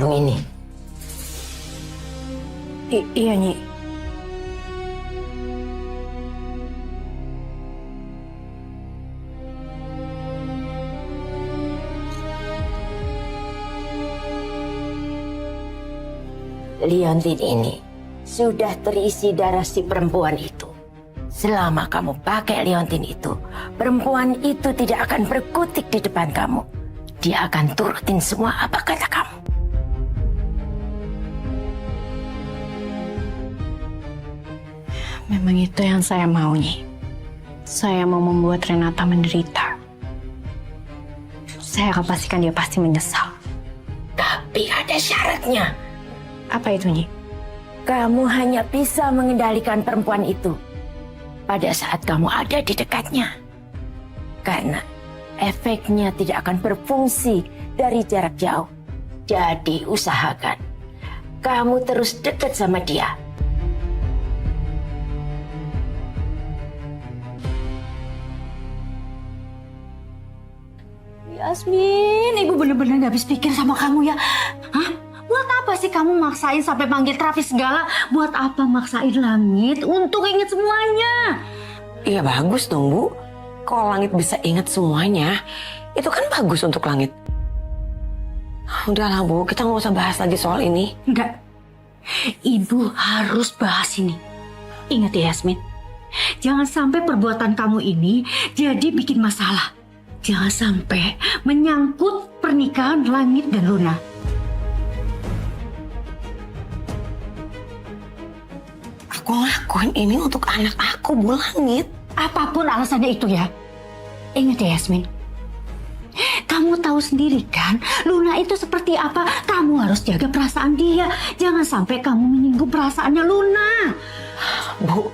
kalung ini? Iya, Nyi. Liontin ini sudah terisi darah si perempuan itu. Selama kamu pakai liontin itu, perempuan itu tidak akan berkutik di depan kamu. Dia akan turutin semua apa kata kamu. Memang itu yang saya mau, Nyi. Saya mau membuat Renata menderita. Saya akan pastikan dia pasti menyesal. Tapi ada syaratnya. Apa itu, Nyi? Kamu hanya bisa mengendalikan perempuan itu pada saat kamu ada di dekatnya. Karena efeknya tidak akan berfungsi dari jarak jauh. Jadi usahakan kamu terus dekat sama dia. Yasmin, ibu bener-bener gak habis pikir sama kamu ya. Hah? Buat apa sih kamu maksain sampai panggil Travis segala? Buat apa maksain Langit untuk inget semuanya? Iya bagus dong Bu. Kalau Langit bisa ingat semuanya, itu kan bagus untuk Langit. Udahlah Bu, kita nggak usah bahas lagi soal ini. Enggak. Ibu harus bahas ini. Ingat ya Yasmin, jangan sampai perbuatan kamu ini jadi bikin masalah. Jangan sampai menyangkut pernikahan Langit dan Luna. Aku ngelakuin ini untuk anak aku, Bu Langit. Apapun alasannya itu ya. Ingat ya Yasmin, kamu tahu sendiri kan Luna itu seperti apa. Kamu harus jaga perasaan dia. Jangan sampai kamu menyinggung perasaannya Luna. Bu,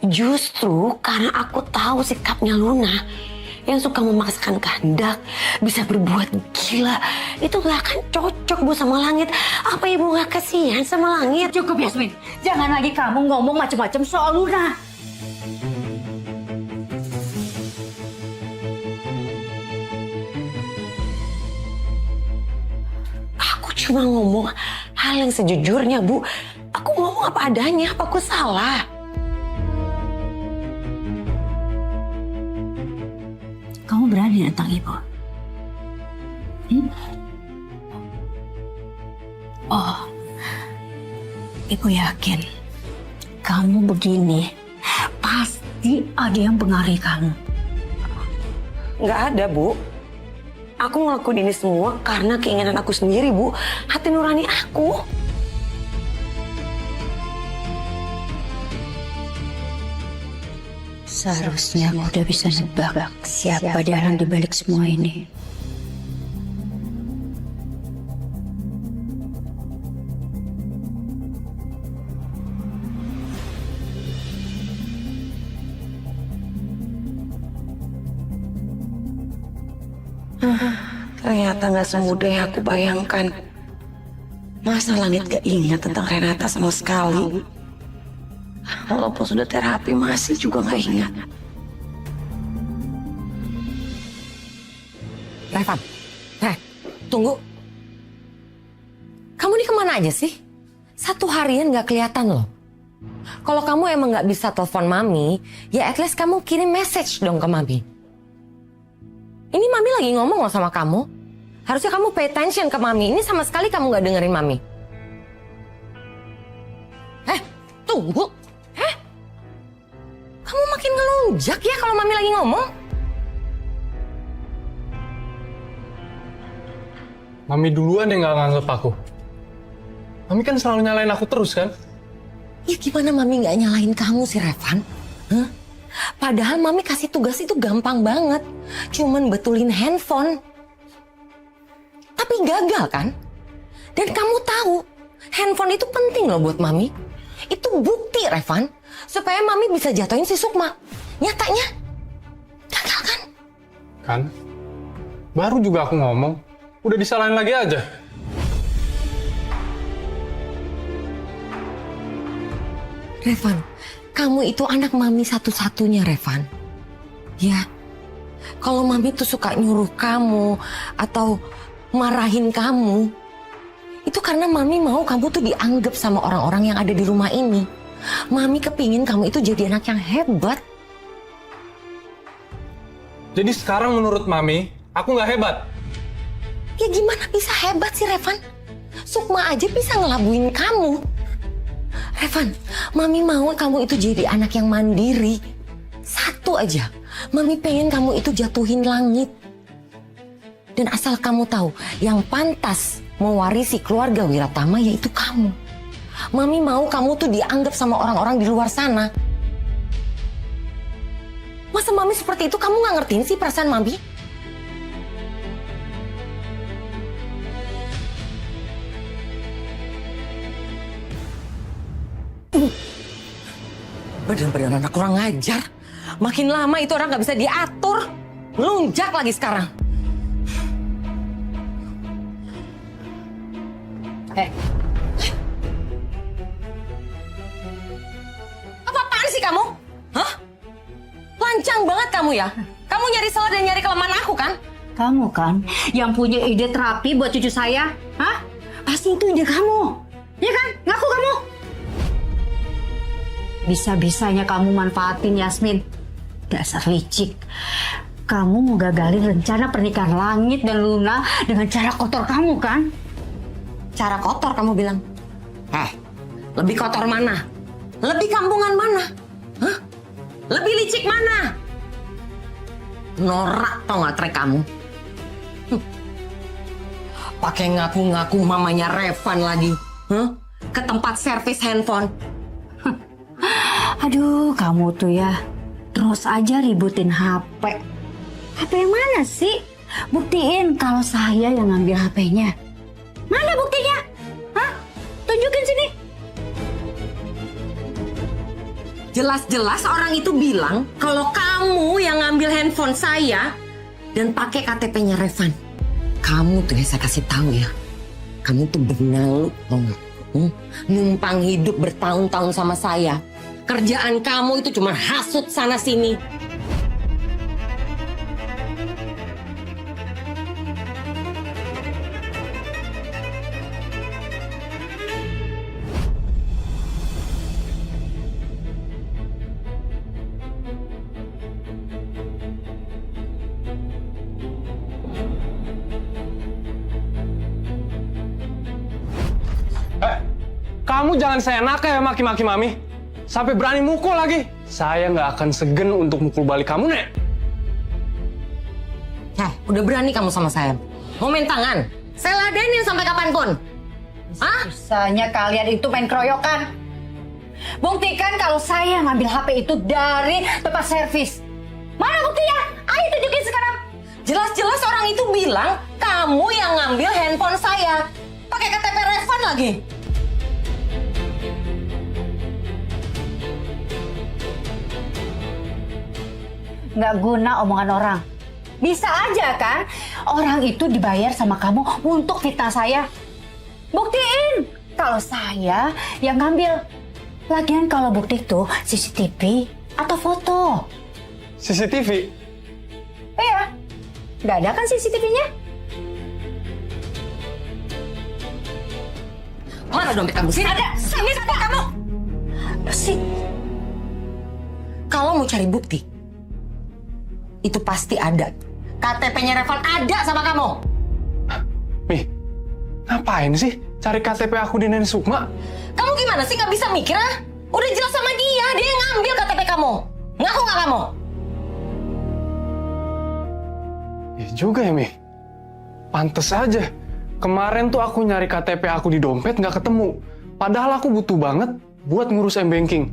justru karena aku tahu sikapnya Luna yang suka memaksakan kehendak, bisa berbuat gila, itu gak akan cocok Bu sama Langit. Apa Ibu gak kasihan sama Langit? Cukup Yasmin, jangan lagi kamu ngomong macam-macam soal Luna. Aku cuma ngomong hal yang sejujurnya Bu. Aku ngomong apa adanya, apa aku salah? Kamu berani tentang ibu? Oh, ibu yakin kamu begini pasti ada yang pengaruhi kamu. Nggak ada Bu. Aku ngelakuin ini semua karena keinginan aku sendiri Bu. Hati nurani aku. Seharusnya aku udah bisa nebak siapa dalang di balik semua ini. Ternyata nggak semudah yang aku bayangkan. Masa Langit gak ingat tentang Renata sama sekali? Walaupun sudah terapi masih juga gak ingat. Revan, tunggu. Kamu ini kemana aja sih? Satu harian gak kelihatan loh. Kalau kamu emang gak bisa telepon Mami, ya at least kamu kirim message dong ke Mami. Ini Mami lagi ngomong loh sama kamu. Harusnya kamu pay attention ke Mami. Ini sama sekali kamu gak dengerin Mami. Tunggu. Kamu makin ngelunjak ya kalau Mami lagi ngomong. Mami duluan yang gak nganggep aku. Mami kan selalu nyalain aku terus kan? Ya gimana Mami gak nyalahin kamu sih Revan? Hah? Padahal Mami kasih tugas itu gampang banget. Cuman betulin handphone. Tapi gagal kan? Dan kamu tahu, handphone itu penting loh buat Mami. Itu bukti Revan, supaya Mami bisa jatuhin si Sukma. Nyatanya, gagal kan? Kan? Baru juga aku ngomong, udah disalahin lagi aja. Revan, kamu itu anak Mami satu-satunya Revan. Ya, kalau Mami tuh suka nyuruh kamu atau marahin kamu, Itu karena Mami mau kamu tuh dianggap sama orang-orang yang ada di rumah ini. Mami kepingin kamu itu jadi anak yang hebat. Jadi sekarang menurut Mami, aku nggak hebat. Ya gimana bisa hebat sih Revan? Sukma aja bisa ngelabuin kamu. Revan, Mami mau kamu itu jadi anak yang mandiri. Satu aja, Mami pengen kamu itu jatuhin langit. Dan asal kamu tahu, yang pantas mewarisi keluarga Wiratama yaitu kamu. Mami mau kamu tuh dianggap sama orang-orang di luar sana. Masa Mami seperti itu kamu nggak ngertiin sih perasaan Mami? Bener-bener anak kurang ngajar. Makin lama itu orang nggak bisa diatur. Lunjak lagi sekarang. Apa-apaan sih kamu? Hah? Lancang banget kamu ya? Kamu nyari salah dan nyari kelemahan aku kan? Kamu kan yang punya ide terapi buat cucu saya? Hah? Pasti itu ide kamu. Ya kan? Ngaku kamu. Bisa-bisanya kamu manfaatin Yasmin. Dasar licik. Kamu mau gagalin rencana pernikahan Langit dan Luna dengan cara kotor kamu kan? Cara kotor kamu bilang? Lebih kotor mana? Lebih kampungan mana? Hah? Lebih licik mana? Norak tau gak trek kamu? Pakai ngaku-ngaku mamanya Revan lagi. Hah? Ke tempat servis handphone. Aduh, kamu tuh ya terus aja ributin HP. HP yang mana sih? Buktiin kalau saya yang ngambil HP-nya. Mana buktinya? Hah? Tunjukin sini. Jelas-jelas orang itu bilang kalau kamu yang ngambil handphone saya dan pakai KTP-nya Revan. Kamu tuh ya saya kasih tahu ya. Kamu tuh benalu, tau nggak? Numpang hidup bertahun-tahun sama saya. Kerjaan kamu itu cuma hasut sana sini. Kamu jangan seenaknya ya maki-maki Mami. Sampai berani mukul lagi. Saya nggak akan segen untuk mukul balik kamu, Nek. Udah berani kamu sama saya. Mau main tangan? Saya ladenin sampai kapanpun. Hah? Bisanya kalian itu main keroyokan. Buktikan kalau saya ngambil HP itu dari tempat servis. Mana buktinya? Ayo tunjukin sekarang. Jelas-jelas orang itu bilang kamu yang ngambil handphone saya. Pakai KTP Revan lagi. Nggak guna omongan orang. Bisa aja kan orang itu dibayar sama kamu untuk fitnah saya. Buktiin kalau saya yang ngambil. Lagian kalau bukti itu CCTV atau foto. CCTV? Iya, nggak ada kan CCTV-nya? Mana dompet kamu? Sini ada. Sini dompet kamu. Apa sih? Kalau mau cari bukti, itu pasti ada. KTP-nya Revan ada sama kamu. Mi, ngapain sih cari KTP aku di Nenek Sukma? Kamu gimana sih nggak bisa mikir ah? Udah jelas sama dia yang ngambil KTP kamu. Ngaku nggak kamu? Ya juga ya Mi. Pantes aja. Kemarin tuh aku nyari KTP aku di dompet nggak ketemu. Padahal aku butuh banget buat ngurus M-Banking.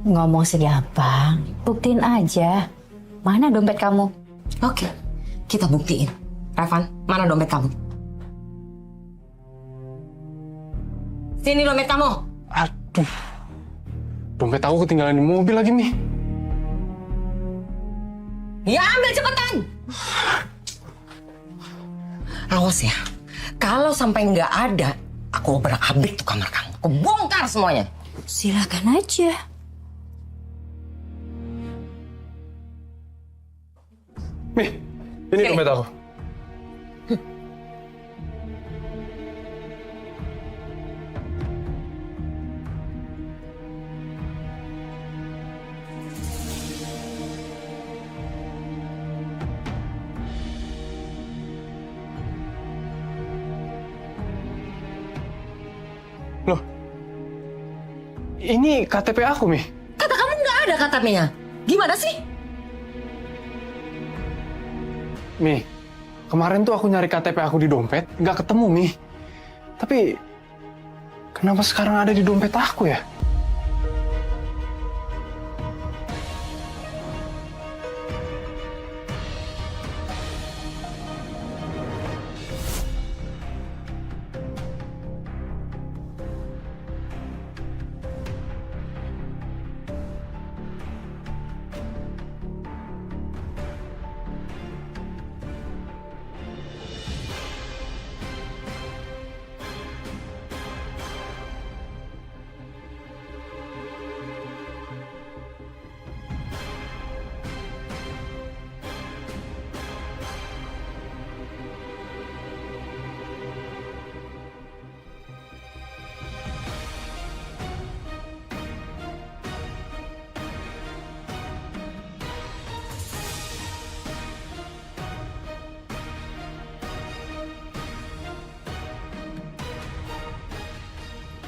Ngomong sih gampang. Buktiin aja. Mana dompet kamu? Oke, kita buktiin. Revan, mana dompet kamu? Sini dompet kamu. Aduh. Dompet aku ketinggalan di mobil lagi, Mi. Ya ambil cepetan. Awas ya, kalau sampai nggak ada, aku obrak-abrik tuh kamar kamu. Aku bongkar semuanya. Silakan aja. Mi, ini dompet aku. Loh, ini KTP aku, Mi. Kata kamu nggak ada KTP-nya. Gimana sih? Mi, kemarin tuh aku nyari KTP aku di dompet, nggak ketemu, Mi. Tapi, kenapa sekarang ada di dompet aku ya?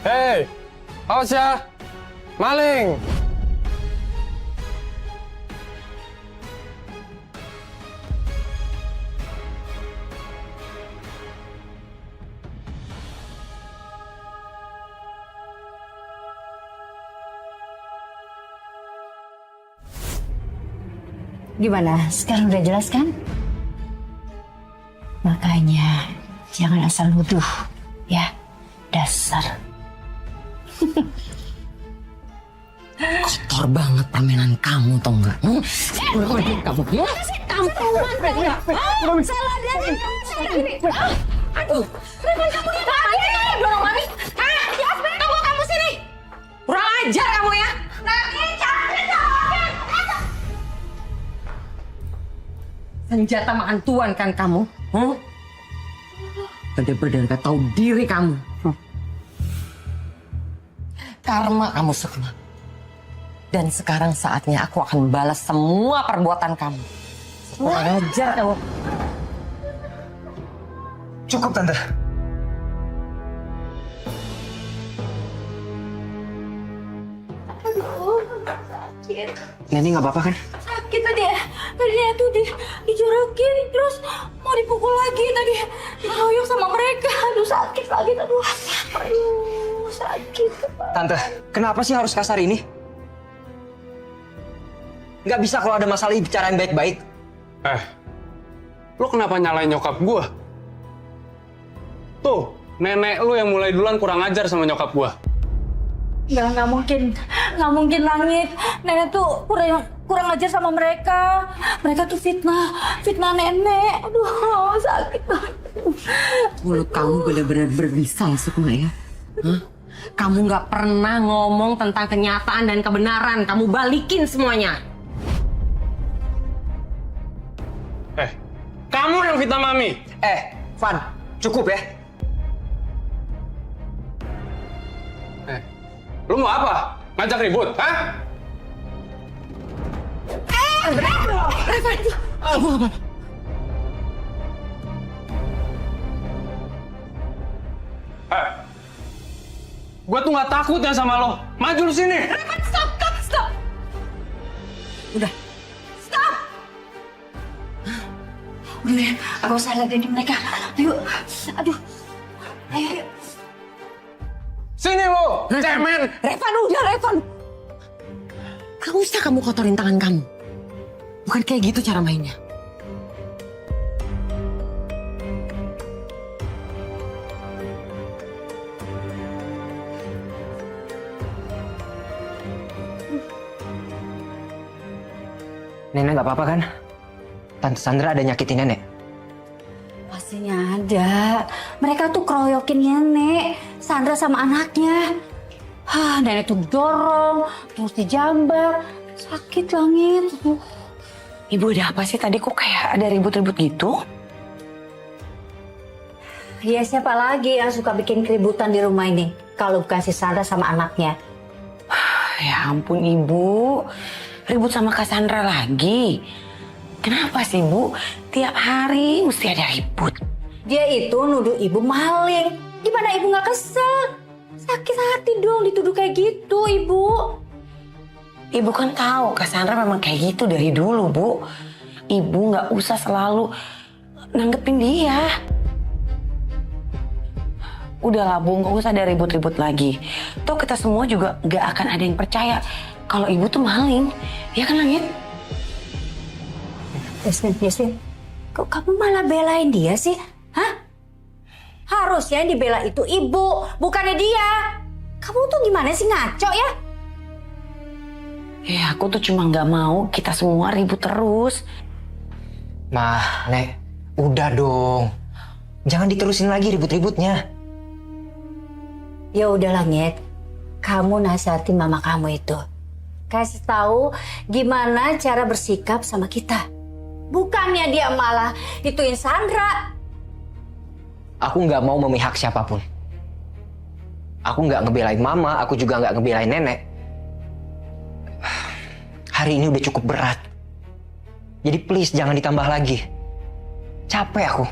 Hei, awas ya, maling! Gimana? Sekarang udah jelas kan? Makanya jangan asal nuduh, ya. Dasar. Kotor banget permainan kamu, tau nggak? Kamu. Salah dari. Aduh, Revan kamu yang ngapain? Dorong Mami. Yasmin, tunggu kamu sini. Kurang ajar kamu ya. Senjata makan tuan kan kamu? Bener-bener gak tahu diri kamu. Karma kamu semua. Dan sekarang saatnya aku akan balas semua perbuatan kamu. Kurang ajar kamu. Cukup, Tante. Neni nggak apa-apa kan? Sakit tadi tuh dijorokin terus mau dipukul lagi tadi dikeroyok sama mereka. Aduh sakit lagi, aduh sakit. Tante, kenapa sih harus kasar ini? Nggak bisa kalau ada masalah bicarain baik-baik. Lo kenapa nyalain nyokap gua? Tuh, nenek lu yang mulai duluan kurang ajar sama nyokap gua. Nggak mungkin Langit. Nenek tuh kurang ajar sama mereka. Mereka tuh fitnah nenek. Aduh sakit banget. Mulut kamu bener-bener berbisa semua ya. Hah? Kamu nggak pernah ngomong tentang kenyataan dan kebenaran. Kamu balikin semuanya. Kamu yang fitnah Mami. Van, cukup ya. Lu mau apa? Ngajak ribut, hah? Gua tuh nggak takut ya sama lo. Maju lu sini. Stop. Udah. Udah ya, aku usah liatin mereka. Ayo, aduh. Ayo. Sini lo, cemen. Revan, udah Revan. Gak usah kamu kotorin tangan kamu. Bukan kayak gitu cara mainnya. Nenek nggak apa-apa kan? Tante Sandra ada nyakitin nenek? Pastinya ada. Mereka tuh keroyokin nenek, Sandra sama anaknya. Nenek tuh dorong, terus dijambak. Sakit Langit. Ibu ada apa sih tadi kok kayak ada ribut-ribut gitu? Ya siapa lagi yang suka bikin keributan di rumah ini? Kalau bukan si Sandra sama anaknya. Ya ampun Ibu, ribut sama Cassandra lagi. Kenapa sih Bu? Tiap hari mesti ada ribut. Dia itu nuduh ibu maling. Gimana ibu nggak kesel? Sakit hati dong dituduh kayak gitu, Ibu. Ibu kan tahu Cassandra memang kayak gitu dari dulu, Bu. Ibu nggak usah selalu nanggepin dia. Udahlah, Bu, nggak usah ada ribut-ribut lagi. Toh kita semua juga nggak akan ada yang percaya kalau Ibu tuh maling. Ya kan, Langit? Yasmin, kok kamu malah belain dia sih? Hah? Harusnya yang dibela itu ibu, bukannya dia. Kamu tuh gimana sih, ngaco ya? Ya, aku tuh cuma nggak mau kita semua ribut terus. Mah, Nek, udah dong. Jangan diterusin lagi ribut-ributnya. Ya udah Langit, kamu nasihatin mama kamu itu. Kasih tahu gimana cara bersikap sama kita. Bukannya dia malah ituin Sandra. Aku nggak mau memihak siapapun. Aku nggak ngebelain mama, aku juga nggak ngebelain nenek. Hari ini udah cukup berat. Jadi please jangan ditambah lagi. Capek aku.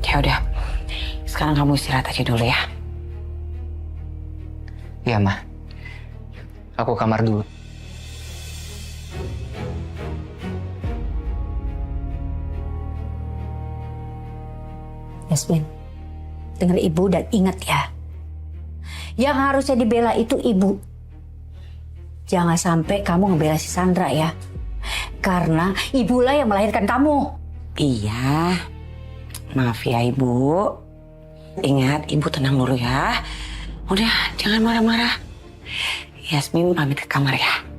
Ya udah, sekarang kamu istirahat aja dulu ya. Iya, Mah. Aku kamar dulu. Yasmin, dengar ibu dan ingat ya. Yang harusnya dibela itu ibu. Jangan sampai kamu ngebela si Sandra ya. Karena ibulah yang melahirkan kamu. Iya, maaf ya Ibu. Ingat, Ibu tenang dulu ya. Udah, jangan marah-marah. Yasmin pamit ke kamar ya.